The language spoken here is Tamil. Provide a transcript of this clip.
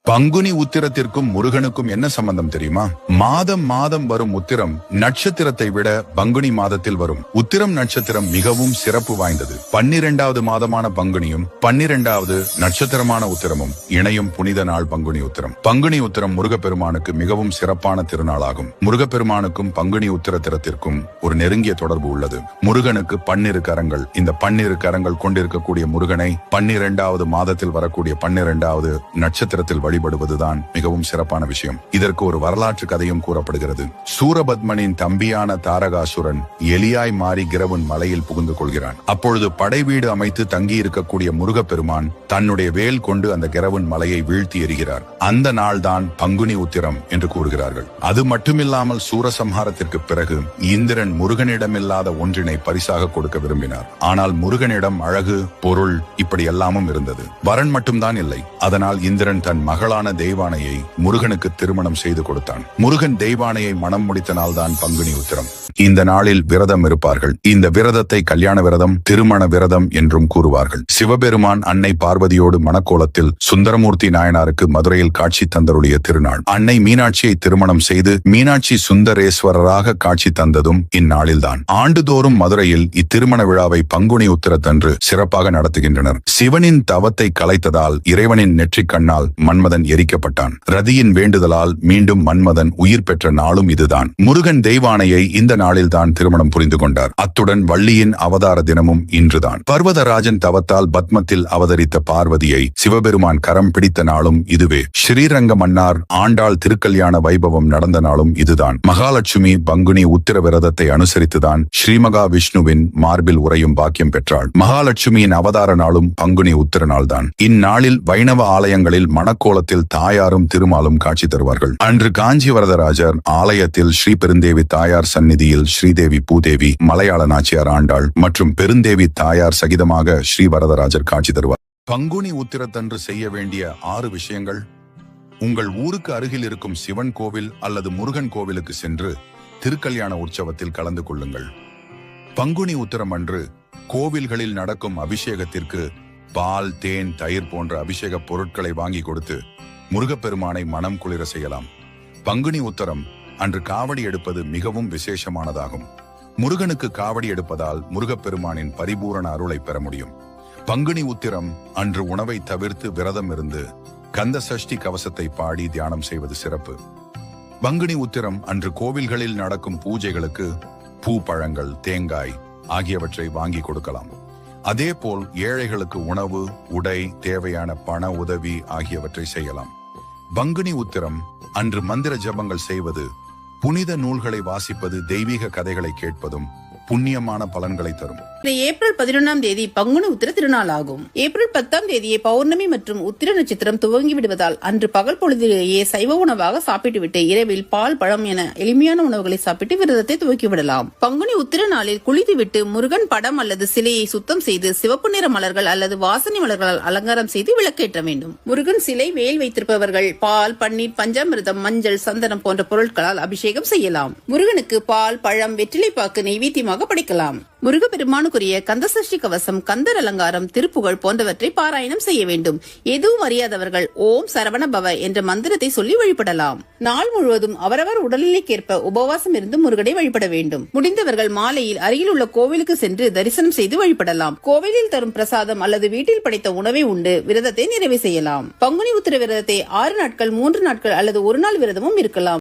பங்குனி உத்திரத்திற்கும் முருகனுக்கும் என்ன சம்பந்தம் தெரியுமா? மாதம் மாதம் வரும் உத்திரம் நட்சத்திரத்தை விட பங்குனி மாதத்தில் வரும் உத்திரம் நட்சத்திரம் மிகவும் சிறப்பு வாய்ந்தது. 12வது மாதமான பங்குனியும் 12வது நட்சத்திரமான உத்திரமும் இணையும் புனித நாள் பங்குனி உத்திரம். பங்குனி உத்திரம் முருகப்பெருமானுக்கு மிகவும் சிறப்பான திருநாளாகும். முருகப்பெருமானுக்கும் பங்குனி உத்திரத்திற்கும் ஒரு நெருங்கிய தொடர்பு உள்ளது. முருகனுக்கு 12 கரங்கள். இந்த 12 கரங்கள் கொண்டிருக்கக்கூடிய முருகனை 12வது மாதத்தில் வரக்கூடிய 12வது நட்சத்திரத்தில் வழிபடுவதுதான் மிகவும் சிறப்பான விஷயம். இதற்கு ஒரு வரலாற்று கதையும் கூறப்படுகிறது. சூரபத்மனின் தம்பியான தாரகாசுரன் எலியாய் மாறி கிரவுன் மலையில் புகுந்து கொள்கிறான். அப்பொழுது படை வீடு அமைத்து தங்கி இருக்கக்கூடிய முருகப்பெருமான் தன்னுடைய வேல் கொண்டு அந்த கிரவுன் மலையை வீழ்த்தி எறிகிறார். அந்த நாள் தான் பங்குனி உத்திரம் என்று கூறுகிறார்கள். அது மட்டுமில்லாமல் சூரசம்ஹாரத்திற்கு பிறகு இந்திரன் முருகனிடமில்லாத ஒன்றினை பரிசாக கொடுக்க விரும்பினார். ஆனால் முருகனிடம் அழகு, பொருள் இப்படி எல்லாமும் இருந்தது. வரன் மட்டும்தான் இல்லை. அதனால் இந்திரன் தன் மகளான தெய்வானையை முருகனுக்கு திருமணம் செய்து கொடுத்தான். முருகன் தெய்வானையை மனம் முடித்த நாள் தான் பங்குனி உத்திரம். இந்த நாளில் விரதம் இருப்பார்கள். இந்த விரதத்தை கல்யாண விரதம், திருமண விரதம் என்றும் கூறுவார்கள். சிவபெருமான் அன்னை பார்வதியோடு மணக்கோலத்தில் சுந்தரமூர்த்தி நாயனாருக்கு மதுரையில் காட்சி தந்தருடைய திருநாள். அன்னை மீனாட்சியை திருமணம் செய்து மீனாட்சி சுந்தரேஸ்வரராக காட்சி தந்ததும் இந்நாளில்தான். ஆண்டுதோறும் மதுரையில் இத்திருமண விழாவை பங்குனி உத்திரத்தன்று சிறப்பாக நடத்துகின்றனர். சிவனின் தவத்தை கலைத்ததால் இறைவனின் நெற்றிக் கண்ணால் மன்மதன் எரிக்கப்பட்டான். ரதியின் வேண்டுதலால் மீண்டும் மன்மதன் உயிர் பெற்ற நாளும் இதுதான். முருகன் தெய்வானையை இந்த நாளில் தான் திருமணம் புரிந்து கொண்டார். அத்துடன் வள்ளியின் அவதார தினமும் இன்றுதான். பர்வதராஜன் தவத்தால் பத்மத்தில் அவதரித்த பார்வதியை சிவபெருமான் கரம் பிடித்த நாளும் இதுவே. ஸ்ரீரங்க மன்னார் ஆண்டாள் திருக்கல்யாண வைபவம் நடந்த நாளும் இதுதான். மகாலட்சுமி பங்குனி உத்திர விரதத்தை அனுசரித்துதான் ஸ்ரீமகா விஷ்ணுவின் மார்பில் உறையும் பாக்கியம் பெற்றாள். மகாலட்சுமியின் அவதார நாளும் பங்குனி உத்திர நாள்தான். இந்நாளில் வைணவ ஆலயங்களில் மணக்கோலத்தில் தாயாரும் திருமாலும் காட்சி தருவார்கள். அன்று காஞ்சி வரதராஜர் ஆலயத்தில் ஸ்ரீ பெருந்தேவி தாயார் சந்நிதியில் ஸ்ரீதேவி பூதேவி, மலையாள நாச்சியார் ஆண்டாள் மற்றும் பெருந்தேவி தாயார் சகிதமாக ஸ்ரீ வரதராஜர் காட்சி தருவார். பங்குனி உத்திரத்தன்று செய்ய வேண்டிய 6 விஷயங்கள். உங்கள் ஊருக்கு அருகில் இருக்கும் சிவன் கோவில் அல்லது முருகன் கோவிலுக்கு சென்று திருக்கல்யாண உற்சவத்தில் கலந்து கொள்ளுங்கள். பங்குனி உத்திரம் அன்று கோவில்களில் நடக்கும் அபிஷேகத்திற்கு பால், தேன், தயிர் போன்ற அபிஷேக பொருட்களை வாங்கி கொடுத்து முருகப்பெருமானை மனம் குளிர செய்யலாம். பங்குனி உத்திரம் அன்று காவடி எடுப்பது மிகவும் விசேஷமானதாகும். முருகனுக்கு காவடி எடுப்பதால் முருகப்பெருமானின் பரிபூரண அருளை பெற முடியும். பங்குனி உத்திரம் அன்று உணவை தவிர்த்து விரதம் இருந்து கந்த சஷ்டி கவசத்தை பாடி தியானம் செய்வது சிறப்பு. பங்குனி உத்திரம் அன்று கோவில்களில் நடக்கும் பூஜைகளுக்கு பூ, பழங்கள், தேங்காய் ஆகியவற்றை வாங்கி கொடுக்கலாம். அதேபோல் ஏழைகளுக்கு உணவு, உடை, தேவையான பண உதவி ஆகியவற்றை செய்யலாம். பங்குனி உத்திரம் அன்று மந்திர ஜபங்கள் செய்வது, புனித நூல்களை வாசிப்பது, தெய்வீக கதைகளை கேட்பதும் புண்ணியமான பலன்களை தரும். ஏப்ரல் 11ஆம் தேதி பங்குனி உத்திர திருநாள் ஆகும். ஏப்ரல் 10ஆம் தேதியே பௌர்ணமி மற்றும் உத்திர நட்சத்திரம் துவங்கி விடுவதால் அன்று பகல் பொழுதிலேயே சைவ உணவாக சாப்பிட்டுவிட்டு இரவில் பால், பழம் என எளிமையான உணவுகளை சாப்பிட்டு விரதத்தை துவக்கி விடலாம். பங்குனி உத்திர நாளில் குளித்துவிட்டு முருகன் படம் அல்லது சிலையை சுத்தம் செய்து சிவப்பு நிற மலர்கள் அல்லது வாசனை மலர்களால் அலங்காரம் செய்து விளக்கேற்ற வேண்டும். முருகன் சிலை வேல் வைத்திருப்பவர்கள் பால், பன்னீர், பஞ்சாமிர்தம், மஞ்சள், சந்தனம் போன்ற பொருட்களால் அபிஷேகம் செய்யலாம். முருகனுக்கு பால், பழம், வெற்றிலைப்பாக்கு நெய்வேத்தியமாக படைக்கலாம். முருகப்பெருமானுக்குரிய கந்தசஷ்டி கவசம், கந்தர் அலங்காரம், திருப்புகழ் போன்றவற்றை பாராயணம் செய்ய வேண்டும். எதுவும் அறியாதவர்கள் ஓம் சரவண பவ என்ற மந்திரத்தை சொல்லி வழிபடலாம். நாள் முழுவதும் அவரவர் உடல்நிலைக்கேற்ப உபவாசம் இருந்து முருகனை வழிபட வேண்டும். முடிந்தவர்கள் மாலையில் அருகில் உள்ள கோவிலுக்கு சென்று தரிசனம் செய்து வழிபடலாம். கோவிலில் தரும் பிரசாதம் அல்லது வீட்டில் படைத்த உணவை உண்டு விரதத்தை நிறைவு செய்யலாம். பங்குனி உத்திர விரதத்தை 6 நாட்கள், 3 நாட்கள் அல்லது 1 நாள் விரதமும் இருக்கலாம்.